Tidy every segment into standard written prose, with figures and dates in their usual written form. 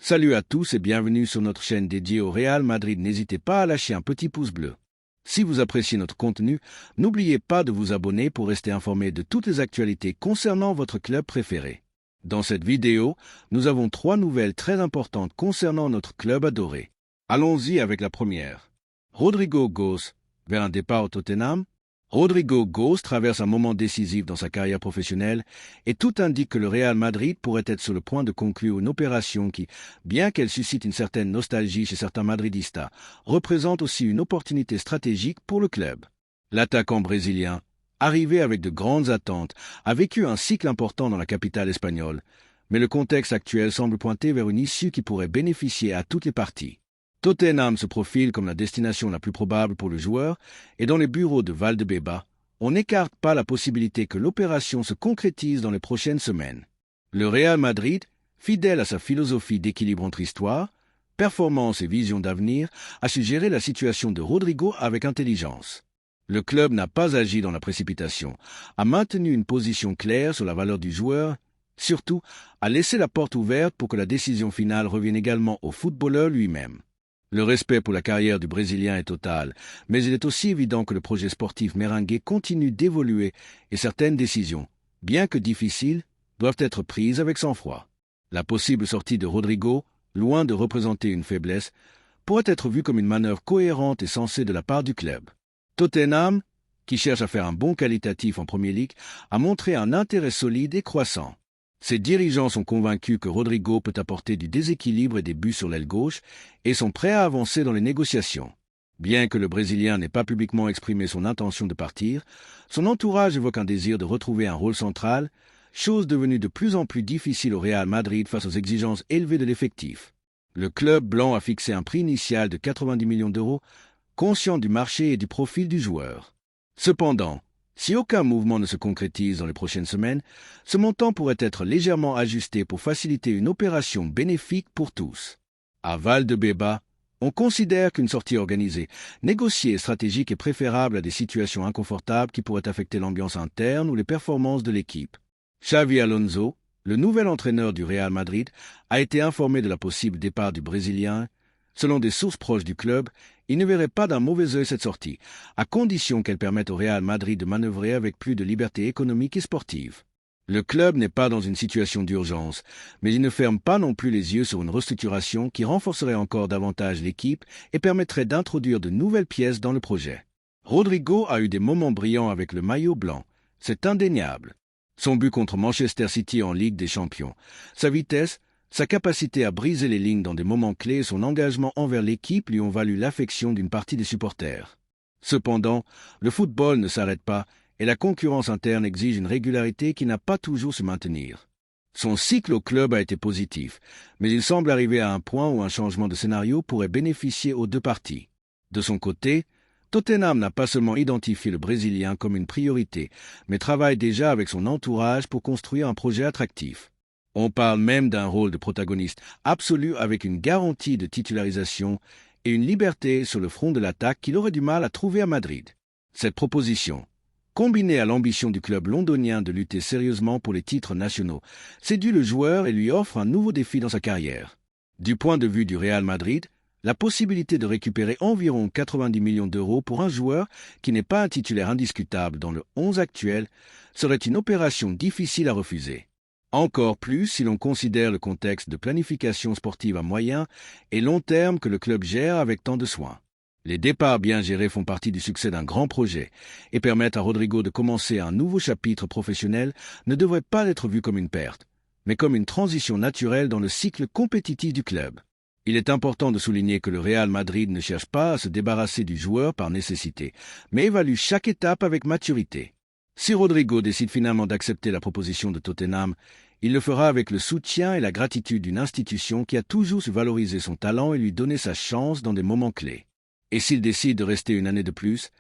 Salut à tous et bienvenue sur notre chaîne dédiée au Real Madrid. N'hésitez pas à lâcher un petit pouce bleu. Si vous appréciez notre contenu, n'oubliez pas de vous abonner pour rester informé de toutes les actualités concernant votre club préféré. Dans cette vidéo, nous avons 3 nouvelles très importantes concernant notre club adoré. Allons-y avec la première. Rodrygo Góes vers un départ au Tottenham. Rodrygo Góes traverse un moment décisif dans sa carrière professionnelle et tout indique que le Real Madrid pourrait être sur le point de conclure une opération qui, bien qu'elle suscite une certaine nostalgie chez certains madridistas, représente aussi une opportunité stratégique pour le club. L'attaquant brésilien, arrivé avec de grandes attentes, a vécu un cycle important dans la capitale espagnole, mais le contexte actuel semble pointer vers une issue qui pourrait bénéficier à toutes les parties. Tottenham se profile comme la destination la plus probable pour le joueur et dans les bureaux de Valdebebas, on n'écarte pas la possibilité que l'opération se concrétise dans les prochaines semaines. Le Real Madrid, fidèle à sa philosophie d'équilibre entre histoire, performance et vision d'avenir, a su gérer la situation de Rodrygo avec intelligence. Le club n'a pas agi dans la précipitation, a maintenu une position claire sur la valeur du joueur, surtout a laissé la porte ouverte pour que la décision finale revienne également au footballeur lui-même. Le respect pour la carrière du Brésilien est total, mais il est aussi évident que le projet sportif merengue continue d'évoluer et certaines décisions, bien que difficiles, doivent être prises avec sang-froid. La possible sortie de Rodrygo, loin de représenter une faiblesse, pourrait être vue comme une manœuvre cohérente et sensée de la part du club. Tottenham, qui cherche à faire un bond qualitatif en Premier League, a montré un intérêt solide et croissant. Ses dirigeants sont convaincus que Rodrygo peut apporter du déséquilibre et des buts sur l'aile gauche et sont prêts à avancer dans les négociations. Bien que le Brésilien n'ait pas publiquement exprimé son intention de partir, son entourage évoque un désir de retrouver un rôle central, chose devenue de plus en plus difficile au Real Madrid face aux exigences élevées de l'effectif. Le club blanc a fixé un prix initial de 90 millions d'euros, conscient du marché et du profil du joueur. Cependant, si aucun mouvement ne se concrétise dans les prochaines semaines, ce montant pourrait être légèrement ajusté pour faciliter une opération bénéfique pour tous. À Valdebebas, on considère qu'une sortie organisée, négociée et stratégique est préférable à des situations inconfortables qui pourraient affecter l'ambiance interne ou les performances de l'équipe. Xavi Alonso, le nouvel entraîneur du Real Madrid, a été informé de la possible départ du Brésilien. Selon des sources proches du club, il ne verrait pas d'un mauvais œil cette sortie, à condition qu'elle permette au Real Madrid de manœuvrer avec plus de liberté économique et sportive. Le club n'est pas dans une situation d'urgence, mais il ne ferme pas non plus les yeux sur une restructuration qui renforcerait encore davantage l'équipe et permettrait d'introduire de nouvelles pièces dans le projet. Rodrygo a eu des moments brillants avec le maillot blanc, c'est indéniable. Son but contre Manchester City en Ligue des Champions, sa vitesse, sa capacité à briser les lignes dans des moments clés et son engagement envers l'équipe lui ont valu l'affection d'une partie des supporters. Cependant, le football ne s'arrête pas et la concurrence interne exige une régularité qui n'a pas toujours su maintenir. Son cycle au club a été positif, mais il semble arriver à un point où un changement de scénario pourrait bénéficier aux deux parties. De son côté, Tottenham n'a pas seulement identifié le Brésilien comme une priorité, mais travaille déjà avec son entourage pour construire un projet attractif. On parle même d'un rôle de protagoniste absolu avec une garantie de titularisation et une liberté sur le front de l'attaque qu'il aurait du mal à trouver à Madrid. Cette proposition, combinée à l'ambition du club londonien de lutter sérieusement pour les titres nationaux, séduit le joueur et lui offre un nouveau défi dans sa carrière. Du point de vue du Real Madrid, la possibilité de récupérer environ 90 millions d'euros pour un joueur qui n'est pas un titulaire indiscutable dans le 11 actuel serait une opération difficile à refuser. Encore plus si l'on considère le contexte de planification sportive à moyen et long terme que le club gère avec tant de soin. Les départs bien gérés font partie du succès d'un grand projet et permettre à Rodrygo de commencer un nouveau chapitre professionnel ne devrait pas être vu comme une perte, mais comme une transition naturelle dans le cycle compétitif du club. Il est important de souligner que le Real Madrid ne cherche pas à se débarrasser du joueur par nécessité, mais évalue chaque étape avec maturité. Si Rodrygo décide finalement d'accepter la proposition de Tottenham, il le fera avec le soutien et la gratitude d'une institution qui a toujours su valoriser son talent et lui donner sa chance dans des moments clés. Et s'il décide de rester une année de plus,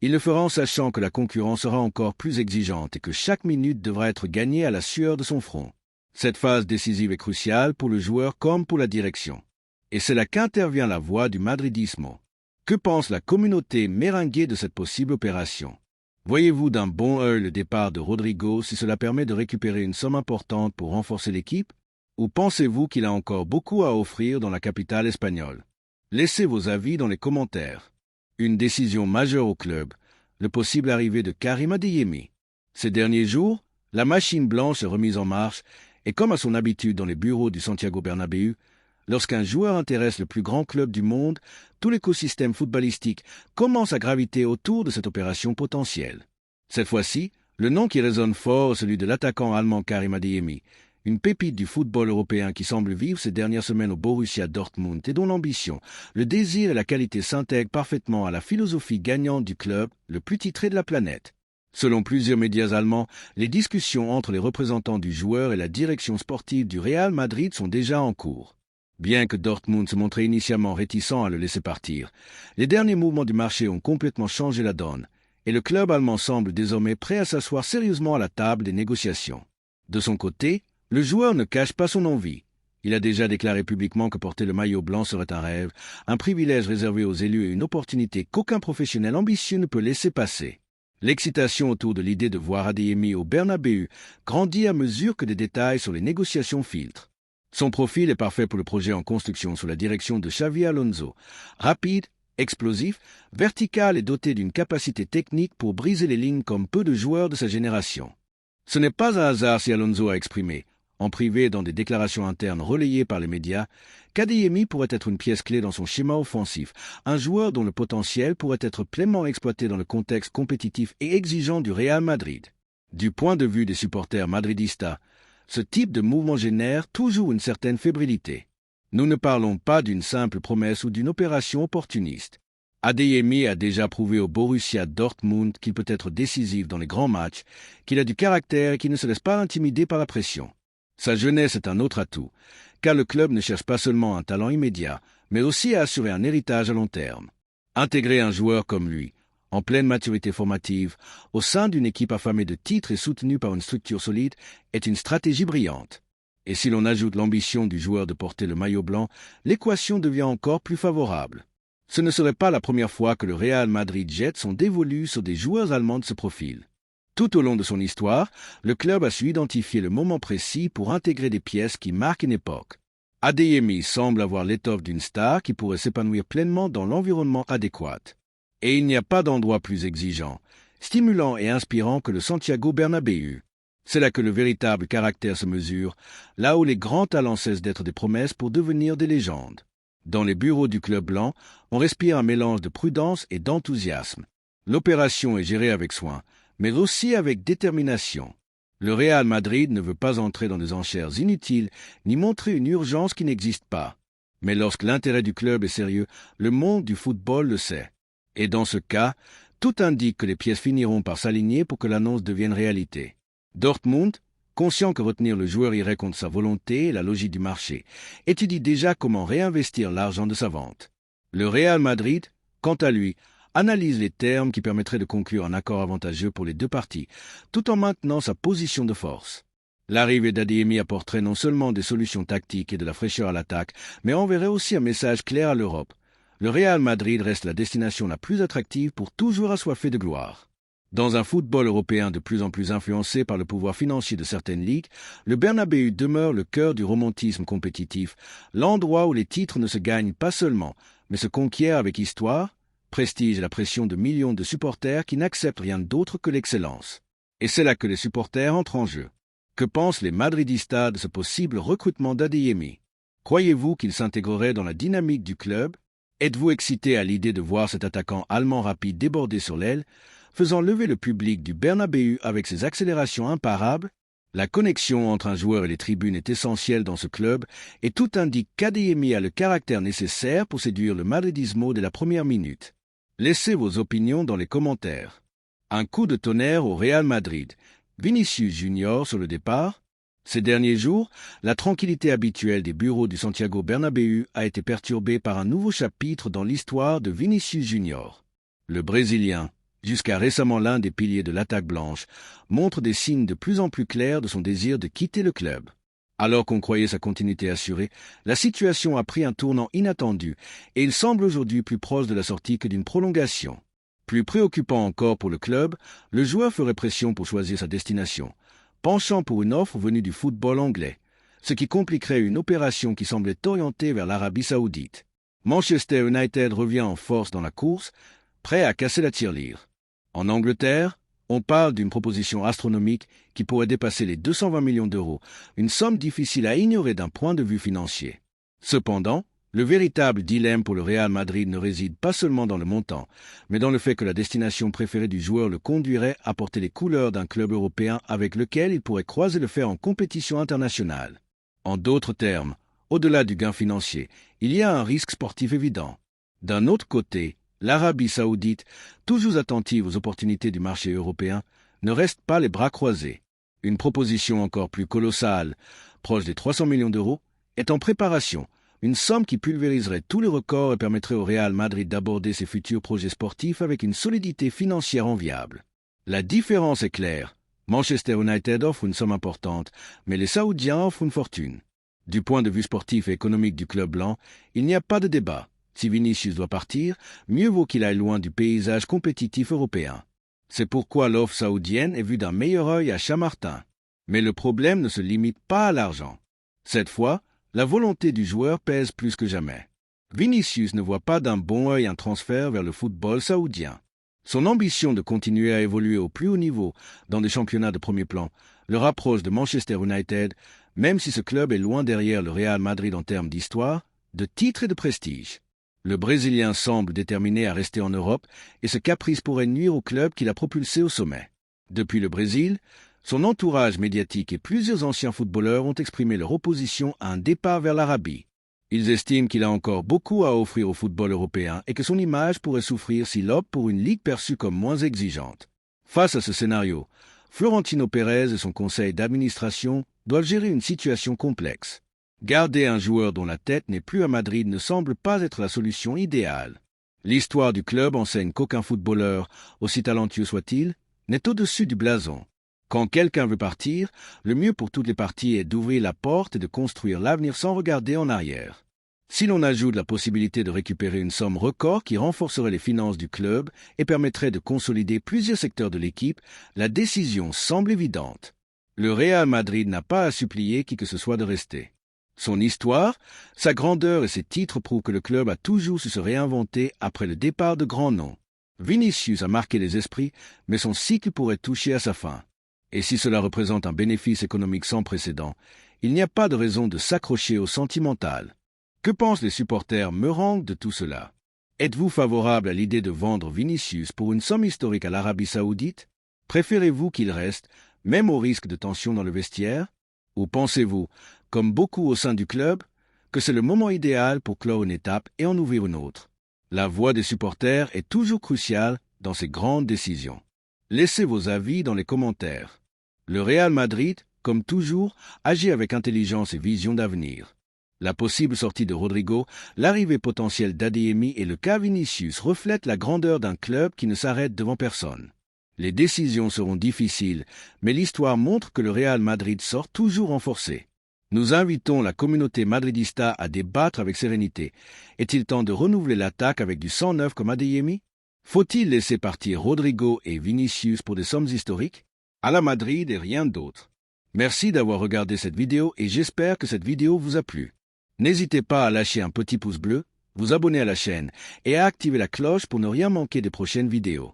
il le fera en sachant que la concurrence sera encore plus exigeante et que chaque minute devra être gagnée à la sueur de son front. Cette phase décisive est cruciale pour le joueur comme pour la direction. Et c'est là qu'intervient la voix du madridismo. Que pense la communauté merengue de cette possible opération ? Voyez-vous d'un bon œil le départ de Rodrygo si cela permet de récupérer une somme importante pour renforcer l'équipe? Ou pensez-vous qu'il a encore beaucoup à offrir dans la capitale espagnole? Laissez vos avis dans les commentaires. Une décision majeure au club, le possible arrivée de Karim Adeyemi. Ces derniers jours, la machine blanche est remise en marche et comme à son habitude dans les bureaux du Santiago Bernabéu, lorsqu'un joueur intéresse le plus grand club du monde, tout l'écosystème footballistique commence à graviter autour de cette opération potentielle. Cette fois-ci, le nom qui résonne fort est celui de l'attaquant allemand Karim Adeyemi, une pépite du football européen qui semble vivre ces dernières semaines au Borussia Dortmund et dont l'ambition, le désir et la qualité s'intègrent parfaitement à la philosophie gagnante du club, le plus titré de la planète. Selon plusieurs médias allemands, les discussions entre les représentants du joueur et la direction sportive du Real Madrid sont déjà en cours. Bien que Dortmund se montrait initialement réticent à le laisser partir, les derniers mouvements du marché ont complètement changé la donne, et le club allemand semble désormais prêt à s'asseoir sérieusement à la table des négociations. De son côté, le joueur ne cache pas son envie. Il a déjà déclaré publiquement que porter le maillot blanc serait un rêve, un privilège réservé aux élus et une opportunité qu'aucun professionnel ambitieux ne peut laisser passer. L'excitation autour de l'idée de voir Adeyemi au Bernabéu grandit à mesure que des détails sur les négociations filtrent. Son profil est parfait pour le projet en construction sous la direction de Xavi Alonso. Rapide, explosif, vertical et doté d'une capacité technique pour briser les lignes comme peu de joueurs de sa génération. Ce n'est pas un hasard si Alonso a exprimé, en privé et dans des déclarations internes relayées par les médias, qu'Adeyemi pourrait être une pièce clé dans son schéma offensif, un joueur dont le potentiel pourrait être pleinement exploité dans le contexte compétitif et exigeant du Real Madrid. Du point de vue des supporters madridistas, ce type de mouvement génère toujours une certaine fébrilité. Nous ne parlons pas d'une simple promesse ou d'une opération opportuniste. Adeyemi a déjà prouvé au Borussia Dortmund qu'il peut être décisif dans les grands matchs, qu'il a du caractère et qu'il ne se laisse pas intimider par la pression. Sa jeunesse est un autre atout, car le club ne cherche pas seulement un talent immédiat, mais aussi à assurer un héritage à long terme. Intégrer un joueur comme lui, en pleine maturité formative, au sein d'une équipe affamée de titres et soutenue par une structure solide, est une stratégie brillante. Et si l'on ajoute l'ambition du joueur de porter le maillot blanc, l'équation devient encore plus favorable. Ce ne serait pas la première fois que le Real Madrid jette son dévolu sur des joueurs allemands de ce profil. Tout au long de son histoire, le club a su identifier le moment précis pour intégrer des pièces qui marquent une époque. Adeyemi semble avoir l'étoffe d'une star qui pourrait s'épanouir pleinement dans l'environnement adéquat. Et il n'y a pas d'endroit plus exigeant, stimulant et inspirant que le Santiago Bernabéu. C'est là que le véritable caractère se mesure, là où les grands talents cessent d'être des promesses pour devenir des légendes. Dans les bureaux du club blanc, on respire un mélange de prudence et d'enthousiasme. L'opération est gérée avec soin, mais aussi avec détermination. Le Real Madrid ne veut pas entrer dans des enchères inutiles, ni montrer une urgence qui n'existe pas. Mais lorsque l'intérêt du club est sérieux, le monde du football le sait. Et dans ce cas, tout indique que les pièces finiront par s'aligner pour que l'annonce devienne réalité. Dortmund, conscient que retenir le joueur irait contre sa volonté et la logique du marché, étudie déjà comment réinvestir l'argent de sa vente. Le Real Madrid, quant à lui, analyse les termes qui permettraient de conclure un accord avantageux pour les deux parties, tout en maintenant sa position de force. L'arrivée d'Adeyemi apporterait non seulement des solutions tactiques et de la fraîcheur à l'attaque, mais enverrait aussi un message clair à l'Europe. Le Real Madrid reste la destination la plus attractive pour tout joueur assoiffé de gloire. Dans un football européen de plus en plus influencé par le pouvoir financier de certaines ligues, le Bernabéu demeure le cœur du romantisme compétitif, l'endroit où les titres ne se gagnent pas seulement, mais se conquièrent avec histoire, prestige et la pression de millions de supporters qui n'acceptent rien d'autre que l'excellence. Et c'est là que les supporters entrent en jeu. Que pensent les madridistas de ce possible recrutement d'Adeyemi? Croyez-vous qu'il s'intégrerait dans la dynamique du club? Êtes-vous excité à l'idée de voir cet attaquant allemand rapide déborder sur l'aile, faisant lever le public du Bernabéu avec ses accélérations imparables? La connexion entre un joueur et les tribunes est essentielle dans ce club et tout indique qu'Adeyemi a le caractère nécessaire pour séduire le madridismo dès la première minute. Laissez vos opinions dans les commentaires. Un coup de tonnerre au Real Madrid. Vinicius Junior sur le départ? Ces derniers jours, la tranquillité habituelle des bureaux du Santiago Bernabéu a été perturbée par un nouveau chapitre dans l'histoire de Vinicius Junior. Le Brésilien, jusqu'à récemment l'un des piliers de l'attaque blanche, montre des signes de plus en plus clairs de son désir de quitter le club. Alors qu'on croyait sa continuité assurée, la situation a pris un tournant inattendu et il semble aujourd'hui plus proche de la sortie que d'une prolongation. Plus préoccupant encore pour le club, le joueur ferait pression pour choisir sa destination, penchant pour une offre venue du football anglais. ce qui compliquerait une opération qui semblait orientée vers l'Arabie Saoudite. Manchester United revient en force dans la course, prêt à casser la tirelire. En Angleterre, on parle d'une proposition astronomique qui pourrait dépasser les 220 millions d'euros, une somme difficile à ignorer d'un point de vue financier. Cependant, le véritable dilemme pour le Real Madrid ne réside pas seulement dans le montant, mais dans le fait que la destination préférée du joueur le conduirait à porter les couleurs d'un club européen avec lequel il pourrait croiser le fer en compétition internationale. En d'autres termes, au-delà du gain financier, il y a un risque sportif évident. D'un autre côté, l'Arabie Saoudite, toujours attentive aux opportunités du marché européen, ne reste pas les bras croisés. Une proposition encore plus colossale, proche des 300 millions d'euros, est en préparation, une somme qui pulvériserait tous les records et permettrait au Real Madrid d'aborder ses futurs projets sportifs avec une solidité financière enviable. La différence est claire. Manchester United offre une somme importante, mais les Saoudiens offrent une fortune. Du point de vue sportif et économique du club blanc, il n'y a pas de débat. Si Vinicius doit partir, mieux vaut qu'il aille loin du paysage compétitif européen. C'est pourquoi l'offre saoudienne est vue d'un meilleur œil à Chamartin. Mais le problème ne se limite pas à l'argent. Cette fois, la volonté du joueur pèse plus que jamais. Vinicius ne voit pas d'un bon œil un transfert vers le football saoudien. Son ambition de continuer à évoluer au plus haut niveau dans des championnats de premier plan le rapproche de Manchester United, même si ce club est loin derrière le Real Madrid en termes d'histoire, de titres et de prestige. Le Brésilien semble déterminé à rester en Europe et ce caprice pourrait nuire au club qui l'a propulsé au sommet. Depuis le Brésil, son entourage médiatique et plusieurs anciens footballeurs ont exprimé leur opposition à un départ vers l'Arabie. Ils estiment qu'il a encore beaucoup à offrir au football européen et que son image pourrait souffrir s'il opte pour une ligue perçue comme moins exigeante. Face à ce scénario, Florentino Pérez et son conseil d'administration doivent gérer une situation complexe. Garder un joueur dont la tête n'est plus à Madrid ne semble pas être la solution idéale. L'histoire du club enseigne qu'aucun footballeur, aussi talentueux soit-il, n'est au-dessus du blason. Quand quelqu'un veut partir, le mieux pour toutes les parties est d'ouvrir la porte et de construire l'avenir sans regarder en arrière. Si l'on ajoute la possibilité de récupérer une somme record qui renforcerait les finances du club et permettrait de consolider plusieurs secteurs de l'équipe, la décision semble évidente. Le Real Madrid n'a pas à supplier qui que ce soit de rester. Son histoire, sa grandeur et ses titres prouvent que le club a toujours su se réinventer après le départ de grands noms. Vinicius a marqué les esprits, mais son cycle pourrait toucher à sa fin. Et si cela représente un bénéfice économique sans précédent, il n'y a pas de raison de s'accrocher au sentimental. Que pensent les supporters merengues de tout cela? Êtes-vous favorable à l'idée de vendre Vinicius pour une somme historique à l'Arabie Saoudite? Préférez-vous qu'il reste, même au risque de tension dans le vestiaire? Ou pensez-vous, comme beaucoup au sein du club, que c'est le moment idéal pour clore une étape et en ouvrir une autre? La voix des supporters est toujours cruciale dans ces grandes décisions. Laissez vos avis dans les commentaires. Le Real Madrid, comme toujours, agit avec intelligence et vision d'avenir. La possible sortie de Rodrigo, l'arrivée potentielle d'Adeyemi et le cas Vinicius reflètent la grandeur d'un club qui ne s'arrête devant personne. Les décisions seront difficiles, mais l'histoire montre que le Real Madrid sort toujours renforcé. Nous invitons la communauté madridista à débattre avec sérénité. Est-il temps de renouveler l'attaque avec du sang neuf comme Adeyemi? Faut-il laisser partir Rodrigo et Vinicius pour des sommes historiques? À la Madrid et rien d'autre. Merci d'avoir regardé cette vidéo et j'espère que cette vidéo vous a plu. N'hésitez pas à lâcher un petit pouce bleu, vous abonner à la chaîne et à activer la cloche pour ne rien manquer des prochaines vidéos.